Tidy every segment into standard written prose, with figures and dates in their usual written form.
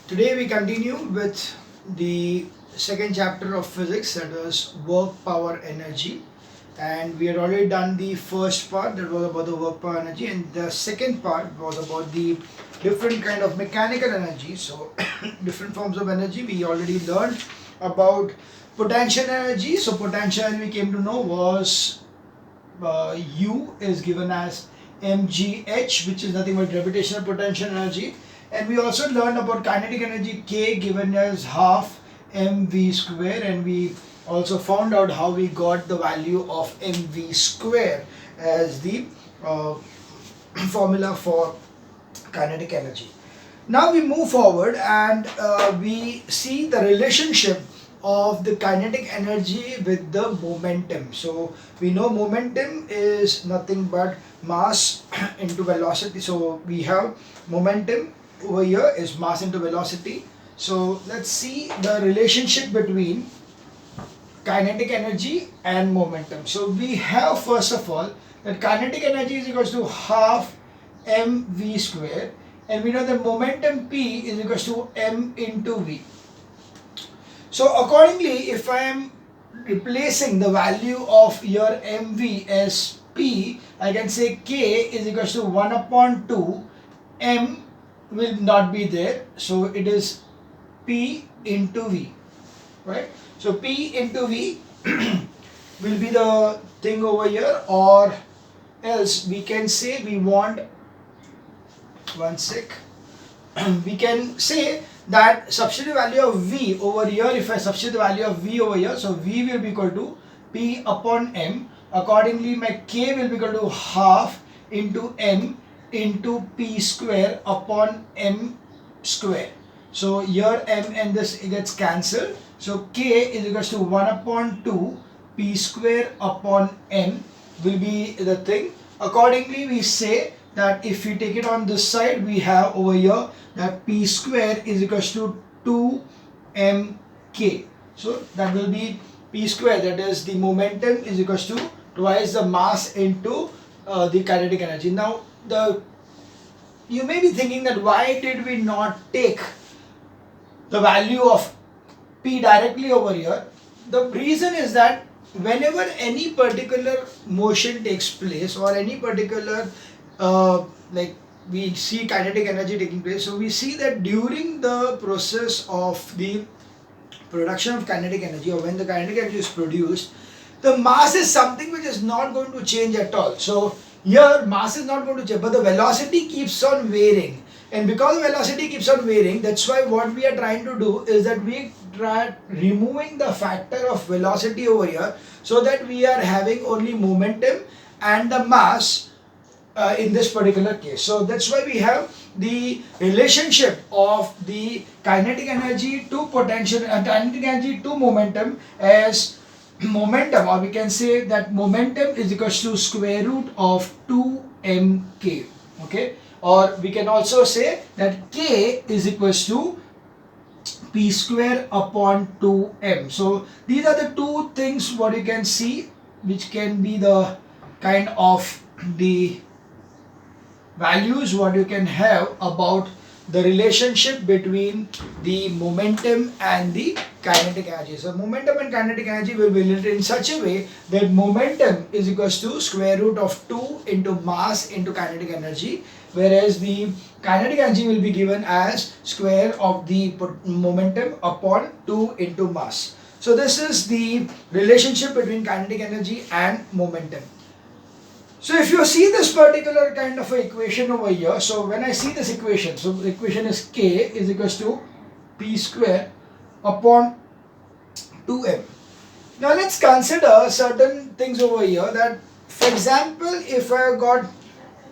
Today we continue with the second chapter of physics, that was work, power, energy, and we had already done the first part, that was about the work, power, energy, and the second part was about the different kind of mechanical energy. So different forms of energy we already learned about. Potential energy, so potential we came to know was U is given as mgh, which is nothing but gravitational potential energy. And we also learned about kinetic energy K, given as half mv square, and we also found out how we got the value of mv square as the formula for kinetic energy. Now we move forward and we see the relationship of the kinetic energy with the momentum. So we know momentum is nothing but mass into velocity. So we have momentum over here is mass into velocity. So let's see the relationship between kinetic energy and momentum. So we have, first of all, that kinetic energy is equals to half mv square, and we know that momentum p is equals to m into v. So accordingly, if I am replacing the value of your mv as p, I can say k is equals to 1 upon 2, m will not be there, so it is p into v, right? So p into v will be the thing over here, or else we can say we want, one sec, we can say that substitute value of v over here, if I substitute the value of v over here, so v will be equal to p upon m. Accordingly, my k will be equal to half into m into p square upon m square. So here m and this gets cancelled. So k is equals to 1 upon 2 p square upon m will be the thing. Accordingly, we say that if we take it on this side, we have over here that p square is equals to 2mk. So that will be p square, that is the momentum, is equals to twice the mass into the kinetic energy. Now you may be thinking that why did we not take the value of p directly over here? The reason is that whenever any particular motion takes place, or any particular like we see kinetic energy taking place, so we see that during the process of the production of kinetic energy, or when the kinetic energy is produced, the mass is something which is not going to change at all. So here mass is not going to change, but the velocity keeps on varying. And because velocity keeps on varying, that's why what we are trying to do is that we try removing the factor of velocity over here, so that we are having only momentum and the mass in this particular case. So that's why we have the relationship of the kinetic energy to potential, kinetic energy to momentum as momentum, or we can say that momentum is equals to square root of 2mk. Okay, or we can also say that k is equals to p square upon 2m. So these are the two things what you can see, which can be the kind of the values what you can have about the relationship between the momentum and the kinetic energy. So momentum and kinetic energy will be related in such a way that momentum is equals to square root of 2 into mass into kinetic energy, whereas the kinetic energy will be given as square of the momentum upon 2 into mass. So this is the relationship between kinetic energy and momentum. So if you see this particular kind of equation over here, so when I see this equation, so the equation is k is equals to p square upon 2m. Now let's consider certain things over here, that for example, if I have got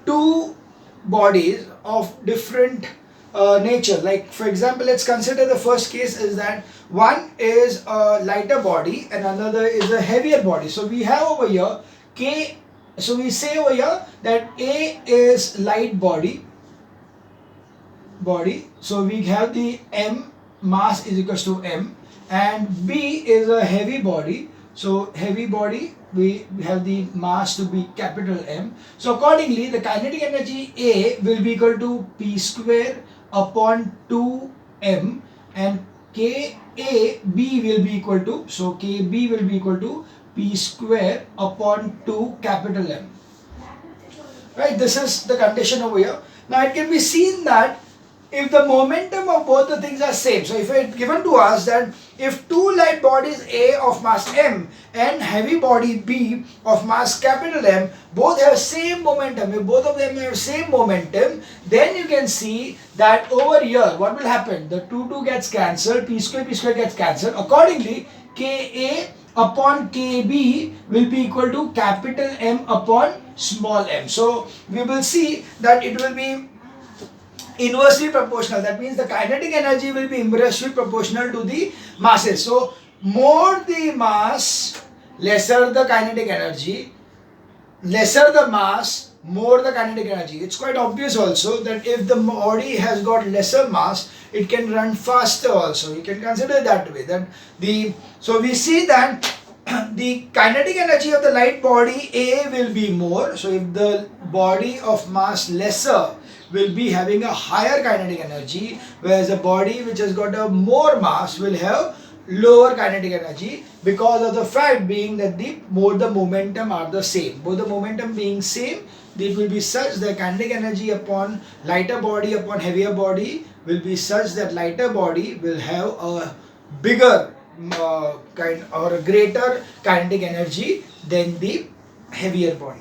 two bodies of different nature, like for example, let's consider the first case is that one is a lighter body and another is a heavier body. So we have over here k. So we say over here that A is light body. So we have the m mass is equals to m, and B is a heavy body. So heavy body, we have the mass to be capital M. So accordingly, the kinetic energy A will be equal to P square upon 2M, and KAB will be equal to, so KB will be equal to P square upon 2 capital M. Right, this is the condition over here. Now it can be seen that if the momentum of both the things are same, so if it's given to us that if two light bodies A of mass M and heavy body B of mass capital M both have same momentum, if both of them have same momentum, then you can see that over here what will happen, the 2 gets cancelled, P square gets cancelled. Accordingly, Ka upon Kb will be equal to capital M upon small m. So we will see that it will be inversely proportional. That means the kinetic energy will be inversely proportional to the masses. So more the mass, lesser the kinetic energy, lesser the mass, more the kinetic energy. It's quite obvious also that if the body has got lesser mass, it can run faster also. You can consider that way. So we see that the kinetic energy of the light body A will be more. So if the body of mass lesser will be having a higher kinetic energy, whereas a body which has got a more mass will have lower kinetic energy, because of the fact being that the momentum are the same. Both the momentum being same, it will be such that kinetic energy upon lighter body upon heavier body will be such that lighter body will have a bigger kind or a greater kinetic energy than the heavier body.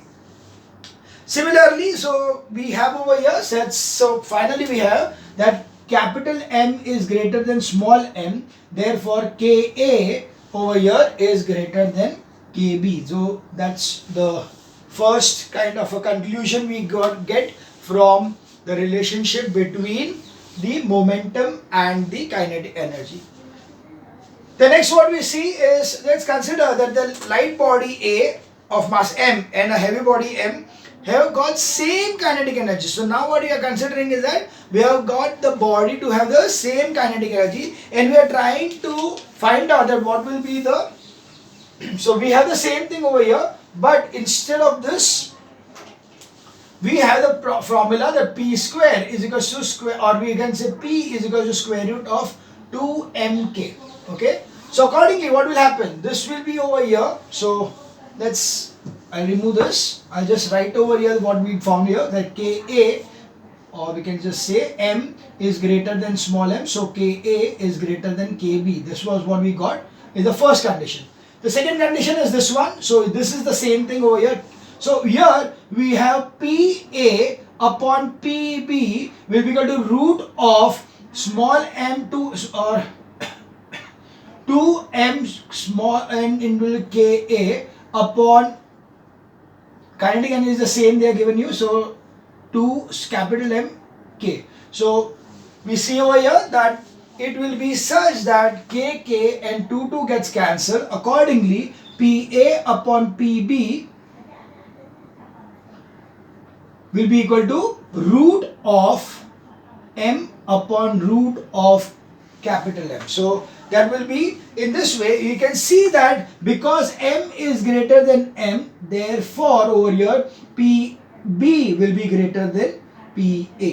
Similarly, so we have over here sets. So finally we have that capital M is greater than small m, therefore Ka over here is greater than Kb. So that's the first kind of a conclusion we get from the relationship between the momentum and the kinetic energy. The next what we see is, let's consider that the light body A of mass m and a heavy body m have got same kinetic energy. So now what we are considering is that we have got the body to have the same kinetic energy, and we are trying to find out that what will be the so we have the same thing over here, but instead of this we have the formula that P square is equal to square, or we can say P is equal to square root of 2mk. Okay, so accordingly what will happen, this will be over here. So I'll remove this. I'll just write over here what we found here, that Ka, or we can just say M is greater than small m. So Ka is greater than Kb. This was what we got in the first condition. The second condition is this one. So this is the same thing over here. So here we have Pa upon Pb will be equal to root of small m to, or 2m small n into Ka upon kinetic energy is the same they are given you, so 2 capital M K. So we see over here that it will be such that Kk and 2 gets cancelled. Accordingly, Pa upon Pb will be equal to root of M upon root of capital M. So that will be in this way. You can see that because M is greater than M, therefore over here PB will be greater than PA.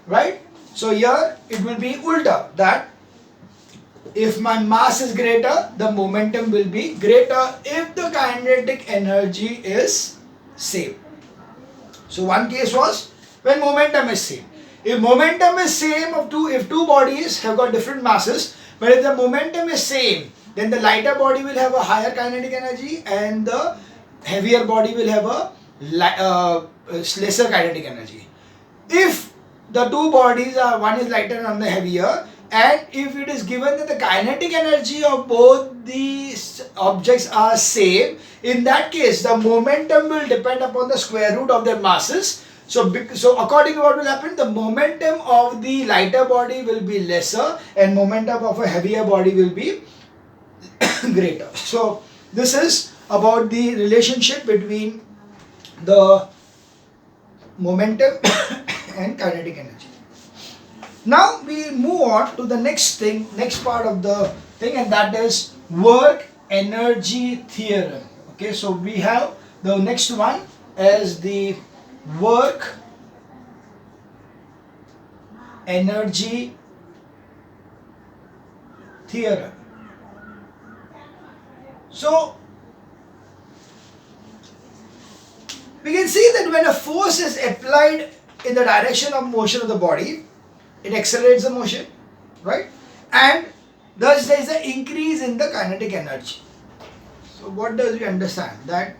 Right? So here it will be ulta, that if my mass is greater, the momentum will be greater if the kinetic energy is same. So one case was when momentum is same. If momentum is same if two bodies have got different masses, but if the momentum is same, then the lighter body will have a higher kinetic energy and the heavier body will have a lesser kinetic energy. If the two bodies are, one is lighter and one is heavier, and if it is given that the kinetic energy of both these objects are same, in that case the momentum will depend upon the square root of their masses. So accordingly what will happen, the momentum of the lighter body will be lesser and momentum of a heavier body will be greater. So this is about the relationship between the momentum and kinetic energy. Now we move on to the next part of the thing, and that is work energy theorem. Okay, so we have the next one as the work energy theorem. So we can see that when a force is applied in the direction of motion of the body, it accelerates the motion, right? And thus there is an increase in the kinetic energy. So what does we understand? That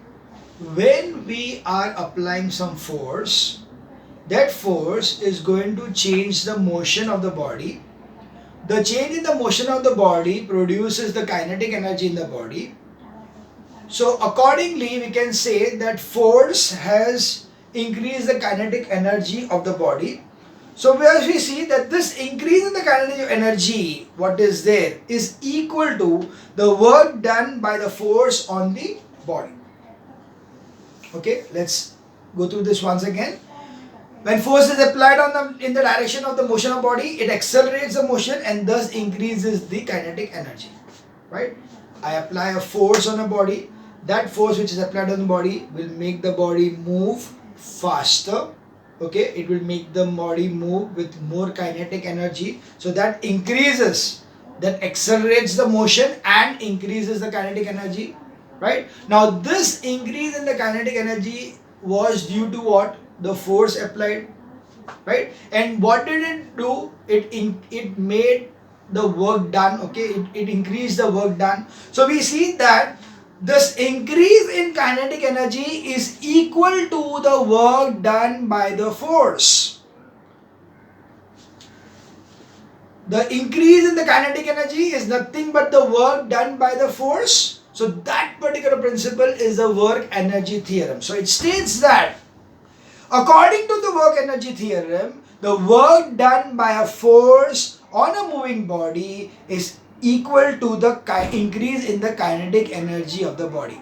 when we are applying some force, that force is going to change the motion of the body. The change in the motion of the body produces the kinetic energy in the body. So accordingly, we can say that force has increased the kinetic energy of the body. So as we see that this increase in the kinetic energy, what is there, is equal to the work done by the force on the body. Okay, let's go through this once again. When force is applied in the direction of the motion of body, it accelerates the motion and thus increases the kinetic energy. Right? I apply a force on a body. That force which is applied on the body will make the body move faster. Okay, it will make the body move with more kinetic energy. So that increases, that accelerates the motion and increases the kinetic energy. Right? Now this increase in the kinetic energy was due to what? The force applied. Right? And what did it do? It made the work done. Okay, it increased the work done. So we see that this increase in kinetic energy is equal to the work done by the force. The increase in the kinetic energy is nothing but the work done by the force. So that particular principle is the work energy theorem. So it states that according to the work energy theorem, the work done by a force on a moving body is equal to the increase in the kinetic energy of the body.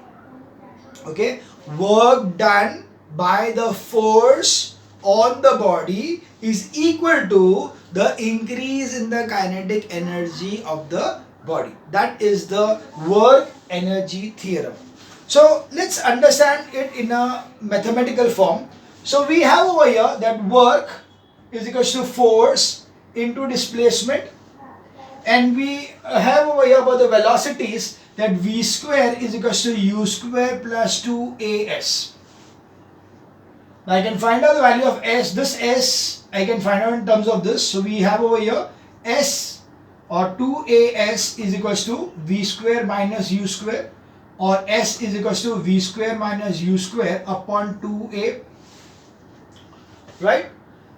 Okay, work done by the force on the body is equal to the increase in the kinetic energy of the body. That is the work energy theorem. So let's understand it in a mathematical form. So we have over here that work is equal to force into displacement, and we have over here about the velocities that v square is equal to u square plus 2as. Now I can find out the value of s. This s I can find out in terms of this. So we have over here s or 2as is equal to v square minus u square, or s is equal to v square minus u square upon 2a. Right?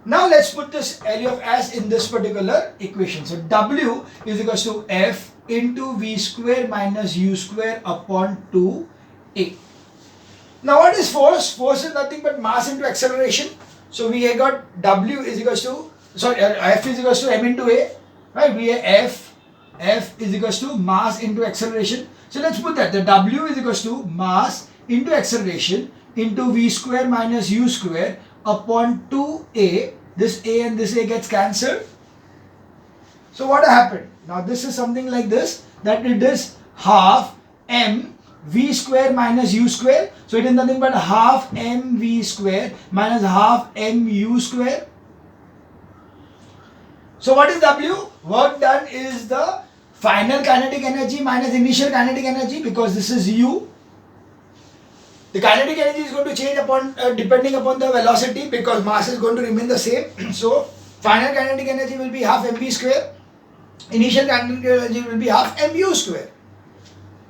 Now let's put this area of s in this particular equation. So w is equal to f into v square minus u square upon 2a. Now what is force? Force is nothing but mass into acceleration. So we have got w is equal to, f is equal to m into a. Right? We have f is equal to mass into acceleration. So let's put that. The w is equal to mass into acceleration into v square minus u square upon 2a. This a and this a gets cancelled. So what happened? Now this is something like this, that it is half m v square minus u square. So it is nothing but half m v square minus half m u square. So what is w? Work done is the final kinetic energy minus initial kinetic energy, because this is u. The kinetic energy is going to change upon depending upon the velocity, because mass is going to remain the same. So final kinetic energy will be half mv square. Initial kinetic energy will be half mu square.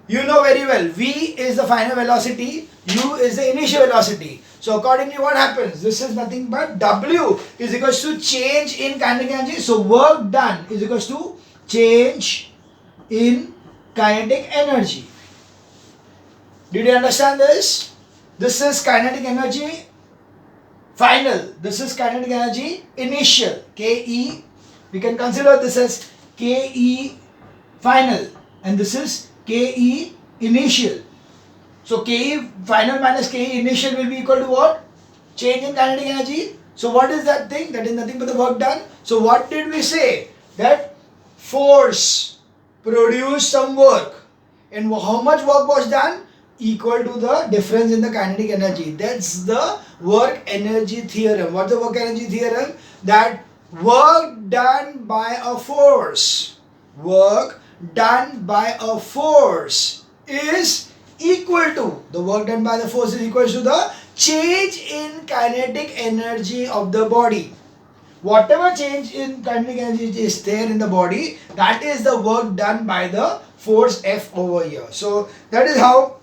You know very well, v is the final velocity, u is the initial velocity. So accordingly what happens? This is nothing but w is equal to change in kinetic energy. So work done is equal to change in kinetic energy. Did you understand this? This is kinetic energy final. This is kinetic energy initial, Ke. We can consider this as Ke final, and this is Ke initial. So Ke final minus Ke initial will be equal to what? Change in kinetic energy. So what is that thing? That is nothing but the work done. So what did we say? That force produced some work. And how much work was done? Equal to the difference in the kinetic energy. That's the work energy theorem. What's the work energy theorem? That work done by a force, work done by a force is equal to, the work done by the force is equal to the change in kinetic energy of the body. Whatever change in kinetic energy is there in the body, that is the work done by the force F over here. So that is how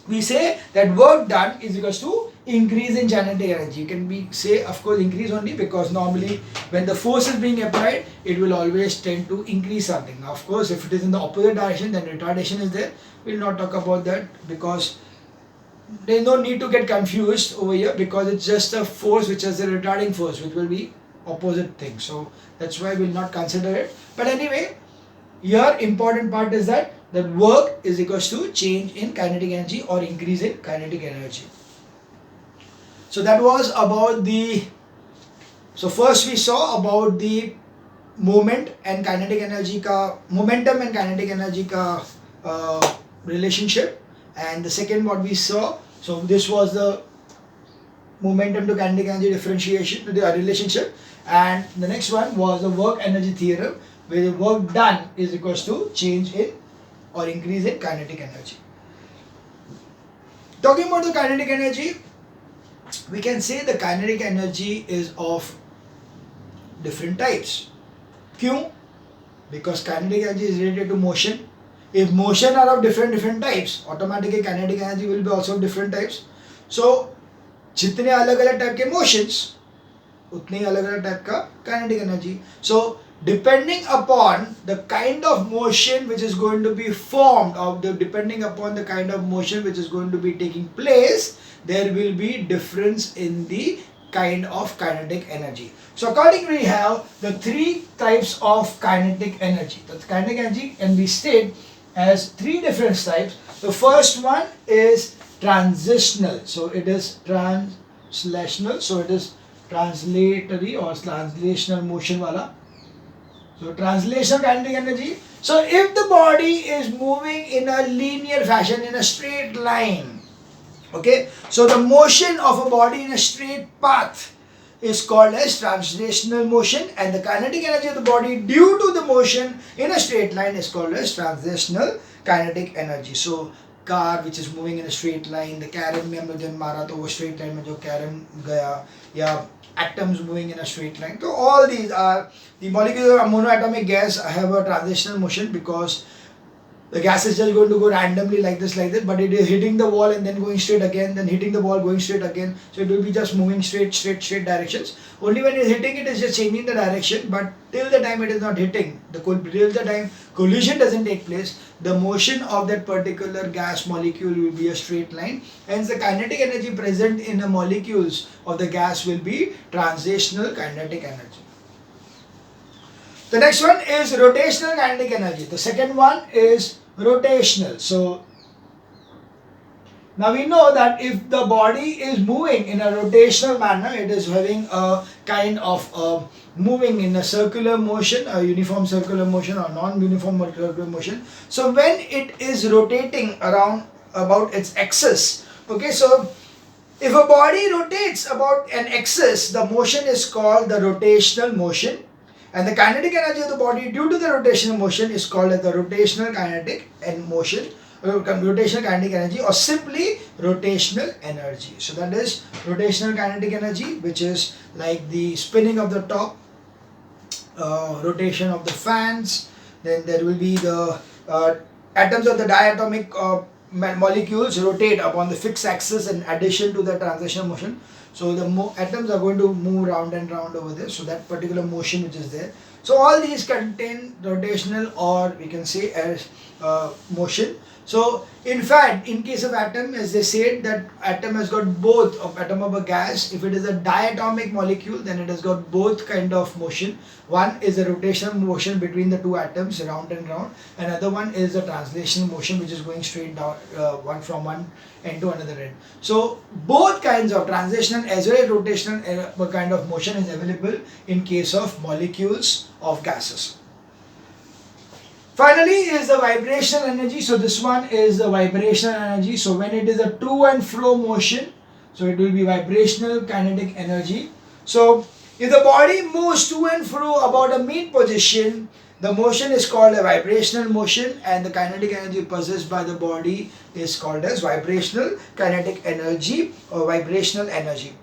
we say that work done is equals to increase in kinetic energy. You can be say of course increase only because normally when the force is being applied, it will always tend to increase something. Now, of course, if it is in the opposite direction, then retardation is there. We will not talk about that because there is no need to get confused over here because it's just a force which is a retarding force which will be opposite thing. So that's why we'll not consider it. But anyway, here important part is that work is equals to change in kinetic energy or increase in kinetic energy. So that was about the, so first we saw about the moment and kinetic energy ka, momentum and kinetic energy ka relationship, and the second what we saw, so this was the momentum to kinetic energy differentiation, the relationship, and the next one was the work energy theorem where the work done is equals to change in or increase in kinetic energy. Talking about the kinetic energy, we can say the kinetic energy is of different types. Kyun? Because kinetic energy is related to motion. If motion are of different types, automatically kinetic energy will be also of different types. So जितने अलग अलग type के motions उतने अलग अलग type का kinetic energy. So depending upon the kind of motion which is going to be formed, or depending upon the kind of motion which is going to be taking place, there will be difference in the kind of kinetic energy. So accordingly we have the three types of kinetic energy. The kinetic energy can be stated as three different types. The first one is transitional. So it is translational. So it is translatory or translational motion wala. So translational kinetic energy. So if the body is moving in a linear fashion, in a straight line, okay, so the motion of a body in a straight path is called as translational motion, and the kinetic energy of the body due to the motion in a straight line is called as translational kinetic energy. So car which is moving in a straight line, the carrom में हम लोग जब मारा तो वो straight line में जो carrom गया, या atoms moving in a straight line. So all these are the molecular monoatomic gas have a translational motion because the gas is just going to go randomly like this, but it is hitting the wall and then going straight again, then hitting the wall, going straight again. So it will be just moving straight directions. Only when it is hitting, it is just changing the direction, but till the time it is not hitting, till the time collision doesn't take place, the motion of that particular gas molecule will be a straight line. Hence the kinetic energy present in the molecules of the gas will be translational kinetic energy. The next one is rotational kinetic energy. The second one is rotational. So now we know that if the body is moving in a rotational manner, it is having a kind of moving in a circular motion, a uniform circular motion or non-uniform circular motion. So when it is rotating around about its axis, okay, so if a body rotates about an axis, the motion is called the rotational motion. And the kinetic energy of the body due to the rotational motion is called as the rotational kinetic and motion, rotational kinetic energy, or simply rotational energy. So that is rotational kinetic energy, which is like the spinning of the top, rotation of the fans. Then there will be the atoms of the diatomic molecules rotate upon the fixed axis in addition to the translational motion. So the atoms are going to move round and round over there. So that particular motion which is there. So all these contain rotational, or we can say as motion. So in fact, in case of atom, as they said that atom has got both of atom of a gas. If it is a diatomic molecule, then it has got both kind of motion. One is a rotational motion between the two atoms round and round. Another one is a translational motion which is going straight down one from one end to another end. So both kinds of translational as well as rotational kind of motion is available in case of molecules of gases. Finally is the vibrational energy. So this one is the vibrational energy. So when it is a to and fro motion, so it will be vibrational kinetic energy. So if the body moves to and fro about a mean position, the motion is called a vibrational motion, and the kinetic energy possessed by the body is called as vibrational kinetic energy or vibrational energy.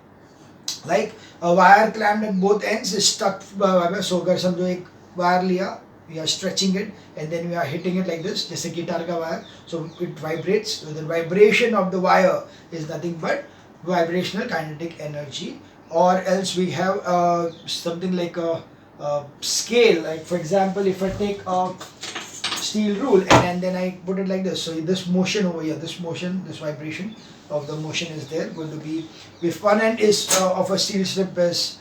Like a wire clamped at both ends is stuck. So अगर समझो एक wire लिया, we are stretching it and then we are hitting it like this, जैसे guitar का wire, so it vibrates. So the vibration of the wire is nothing but vibrational kinetic energy. Or else we have something like a scale. Like for example, if I take a steel rule and then I put it like this, so this motion over here, this motion, this vibration of the motion is there going to be, if one end is of a steel strip is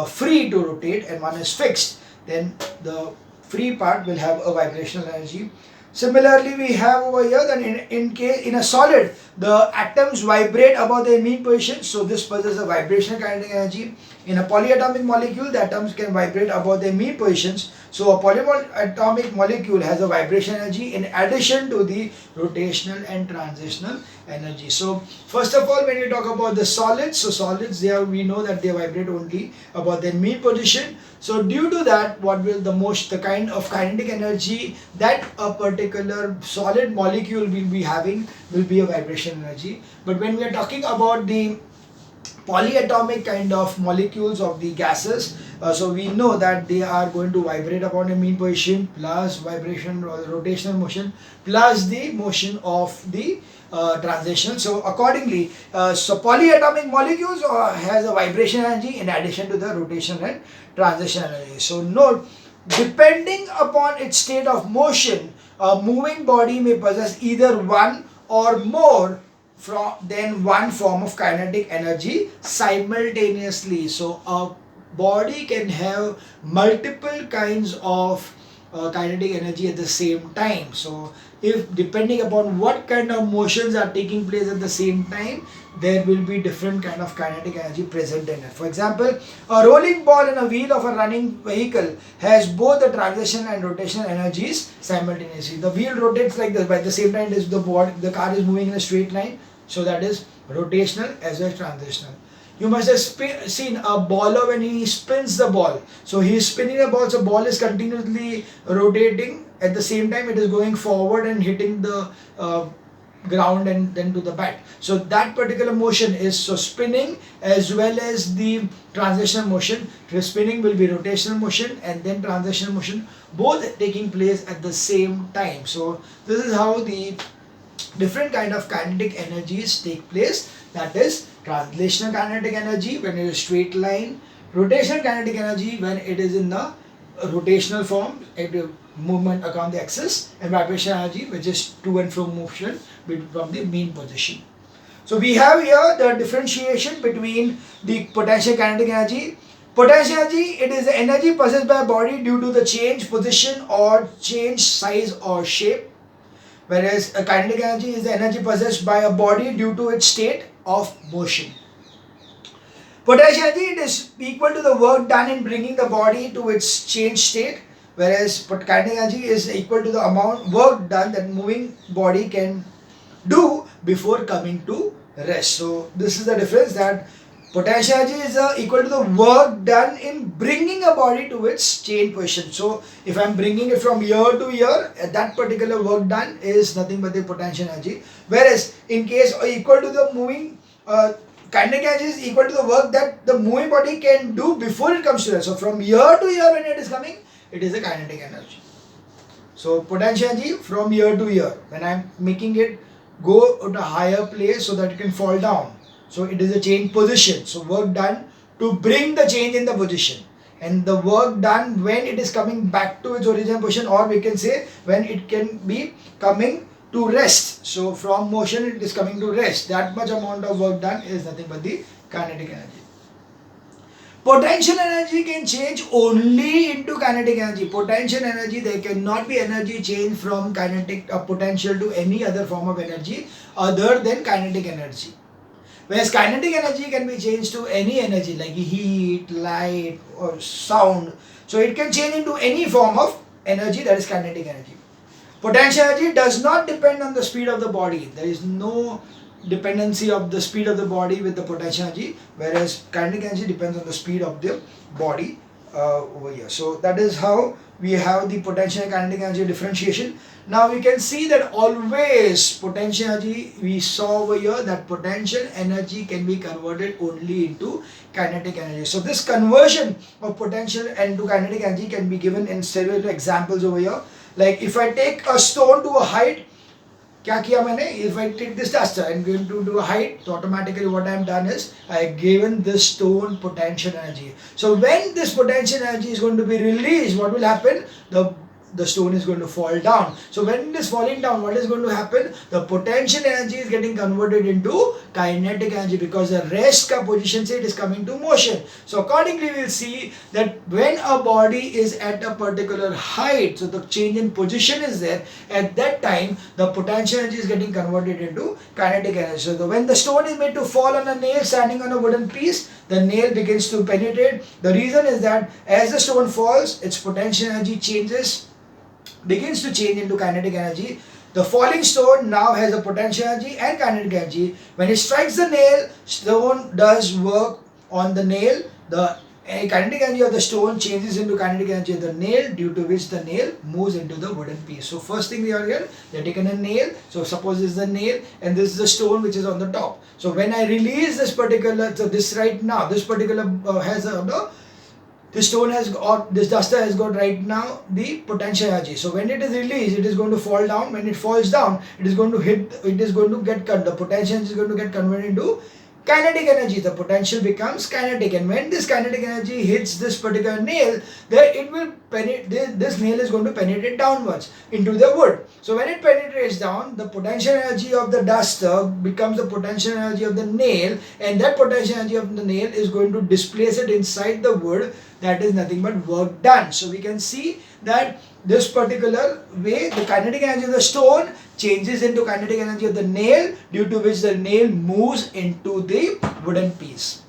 free to rotate and one is fixed, then the free part will have a vibrational energy. Similarly, we have over here that in a solid, the atoms vibrate about their mean position, so this possesses a vibrational kinetic energy. In a polyatomic molecule, the atoms can vibrate about their mean positions, so a polyatomic molecule has a vibration energy in addition to the rotational and transitional energy. So first of all, when we talk about the solids, so solids, we know that they vibrate only about their mean position. So due to that, what will the kind of kinetic energy that a particular solid molecule will be having will be a vibration energy. But when we are talking about the polyatomic kind of molecules of the gases, so we know that they are going to vibrate upon a mean position plus vibration or rotational motion plus the motion of the transition. So accordingly, so polyatomic molecules has a vibration energy in addition to the rotation and transition energy. So note, depending upon its state of motion, a moving body may possess either one or more than one form of kinetic energy simultaneously. So a body can have multiple kinds of kinetic energy at the same time. So if depending upon what kind of motions are taking place at the same time, there will be different kind of kinetic energy present in it. For example, a rolling ball and a wheel of a running vehicle has both the transition and rotational energies simultaneously. The wheel rotates like this, but at the same time the car is moving in a straight line, so that is rotational as well as transitional. You must have seen a baller when he spins the ball. So he is spinning the ball, so ball is continuously rotating. At the same time, it is going forward and hitting the ground and then to the bat. So that particular motion is spinning as well as the transitional motion. The spinning will be rotational motion and then transitional motion, both taking place at the same time. So this is how the different kind of kinetic energies take place. That is translational kinetic energy when it is straight line, rotational kinetic energy when it is in the rotational form, movement around the axis, and vibrational energy which is to and fro motion from the mean position. So we have here the differentiation between the potential kinetic energy. Potential energy, it is the energy possessed by a body due to the change position or change size or shape. Whereas a kinetic energy is the energy possessed by a body due to its state of motion. Potential energy, it is equal to the work done in bringing the body to its changed state, whereas kinetic energy is equal to the amount work done that moving body can do before coming to rest. So this is the difference, that potential energy is equal to the work done in bringing a body to its changed position. So if I am bringing it from here to here, that particular work done is nothing but the potential energy. Whereas in case equal to the moving, kinetic energy is equal to the work that the moving body can do before it comes to rest. So from here to here when it is coming, it is a kinetic energy. So potential energy from here to here, when I am making it go to a higher place so that it can fall down. So it is a change position. So work done to bring the change in the position, and the work done when it is coming back to its original position, or we can say when it can be coming to rest. So from motion it is coming to rest. That much amount of work done is nothing but the kinetic energy. Potential energy can change only into kinetic energy. Potential energy, there cannot be energy change from kinetic potential to any other form of energy other than kinetic energy. Whereas kinetic energy can be changed to any energy like heat, light or sound. So it can change into any form of energy, that is kinetic energy. Potential energy does not depend on the speed of the body. There is no dependency of the speed of the body with the potential energy, whereas kinetic energy depends on the speed of the body over here. So that is how we have the potential and kinetic energy differentiation. Now we can see that always potential energy, we saw over here that potential energy can be converted only into kinetic energy. So this conversion of potential into kinetic energy can be given in several examples over here. Like if I take a stone to a height, क्या किया मैंने? If I take this duster and going to do a height, so automatically what I have done is I have given this stone potential energy. So when this potential energy is going to be released, what will happen? The stone is going to fall down. So when it is falling down, what is going to happen? The potential energy is getting converted into kinetic energy because the rest ka position se it is coming to motion. So accordingly we will see that when a body is at a particular height, so the change in position is there, at that time the potential energy is getting converted into kinetic energy. So when the stone is made to fall on a nail standing on a wooden piece, the nail begins to penetrate. The reason is that as the stone falls, its potential energy begins to change into kinetic energy. The falling stone now has a potential energy and kinetic energy. When it strikes the nail, stone does work on the nail. The kinetic energy of the stone changes into kinetic energy of the nail, due to which the nail moves into the wooden piece. So first thing we are here, they are taken a nail. So suppose this is the nail and this is the stone which is on the top. So when I release this particular, so this right now, this particular has a this stone has, or this duster has got right now the potential energy. So when it is released, it is going to fall down. When it falls down, it is going to hit, it is going to get, the potential is going to get converted into kinetic energy. The potential becomes kinetic, and when this kinetic energy hits this particular nail, then it will penetrate, this nail is going to penetrate downwards into the wood. So when it penetrates down, the potential energy of the duster becomes the potential energy of the nail, and that potential energy of the nail is going to displace it inside the wood. That is nothing but work done. So we can see that this particular way, the kinetic energy of the stone changes into kinetic energy of the nail, due to which the nail moves into the wooden piece.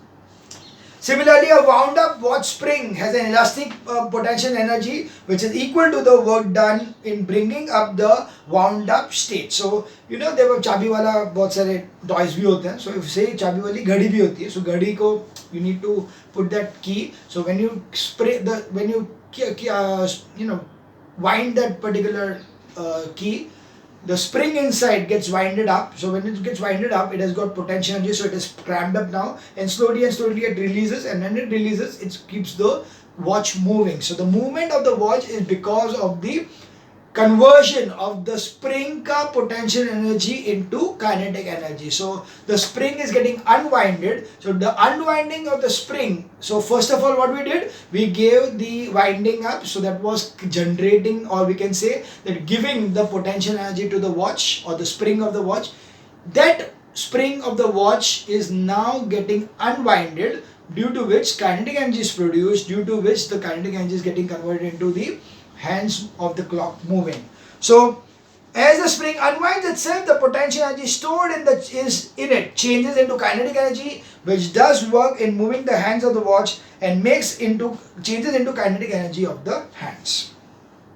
Similarly, a wound up watch spring has an elastic potential energy which is equal to the work done in bringing up the wound up state. So you know there were चाबी वाला बहुत सारे toys भी होते हैं. So if say चाबी वाली घड़ी भी होती है. So घड़ी को you need to put that key. So when you spray the, when you wind that particular key, the spring inside gets winded up. So when it gets winded up, it has got potential energy, so it is crammed up now, and slowly it releases, and when it releases, it keeps the watch moving. So the movement of the watch is because of the conversion of the spring ka potential energy into kinetic energy. So the spring is getting unwinded. So the unwinding of the spring, so first of all what we did, we gave the winding up, so that was generating, or we can say that giving the potential energy to the watch or the spring of the watch. That spring of the watch is now getting unwinded, due to which kinetic energy is produced, due to which the kinetic energy is getting converted into the hands of the clock moving. So as the spring unwinds itself, the potential energy stored in it changes into kinetic energy, which does work in moving the hands of the watch and changes into kinetic energy of the hands.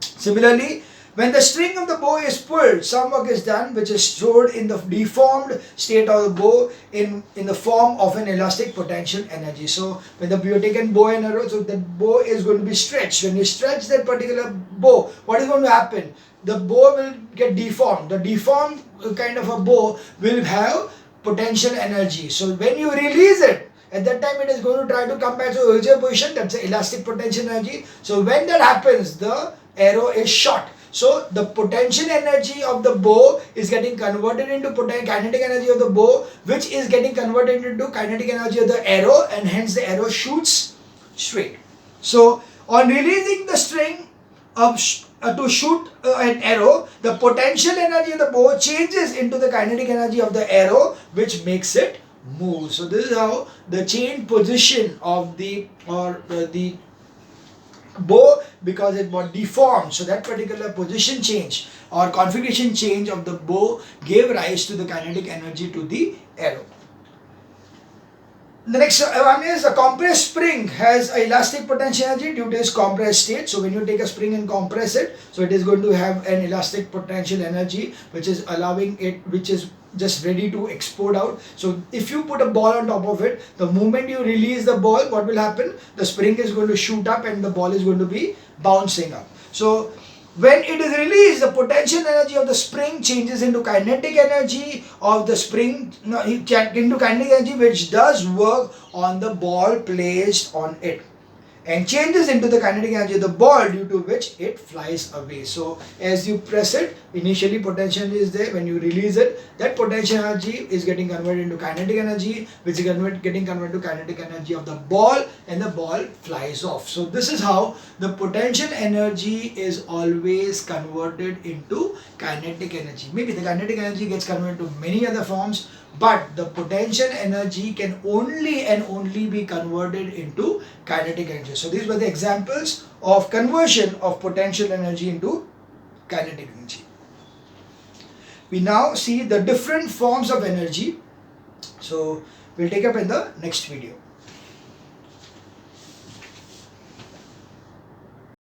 Similarly, when the string of the bow is pulled, some work is done which is stored in the deformed state of the bow in the form of an elastic potential energy. So when you have taken bow and arrow, so the bow is going to be stretched. When you stretch that particular bow, what is going to happen? The bow will get deformed. The deformed kind of a bow will have potential energy. So when you release it, at that time it is going to try to come back to the original position. That's the elastic potential energy. So when that happens, the arrow is shot. So the potential energy of the bow is getting converted into kinetic energy of the bow, which is getting converted into kinetic energy of the arrow, and hence the arrow shoots straight. So on releasing the string to shoot an arrow, the potential energy of the bow changes into the kinetic energy of the arrow, which makes it move. So this is how the change position of the bow, because it was deformed, so that particular position change or configuration change of the bow gave rise to the kinetic energy to the arrow. The next one is a compressed spring has elastic potential energy due to its compressed state. So when you take a spring and compress it, so it is going to have an elastic potential energy which is allowing it, which is just ready to explode out. So if you put a ball on top of it, the moment you release the ball, what will happen? The spring is going to shoot up and the ball is going to be bouncing up. So when it is released, the potential energy of the spring changes into kinetic energy of the spring, into kinetic energy which does work on the ball placed on it, and changes into the kinetic energy of the ball due to which it flies away. So as you press it, initially potential energy is there. When you release it, that potential energy is getting converted into kinetic energy, which is getting converted to kinetic energy of the ball, and the ball flies off. So this is how the potential energy is always converted into kinetic energy. Maybe the kinetic energy gets converted to many other forms, but the potential energy can only and only be converted into kinetic energy. So these were the examples of conversion of potential energy into kinetic energy. We now see the different forms of energy. So we'll take up in the next video.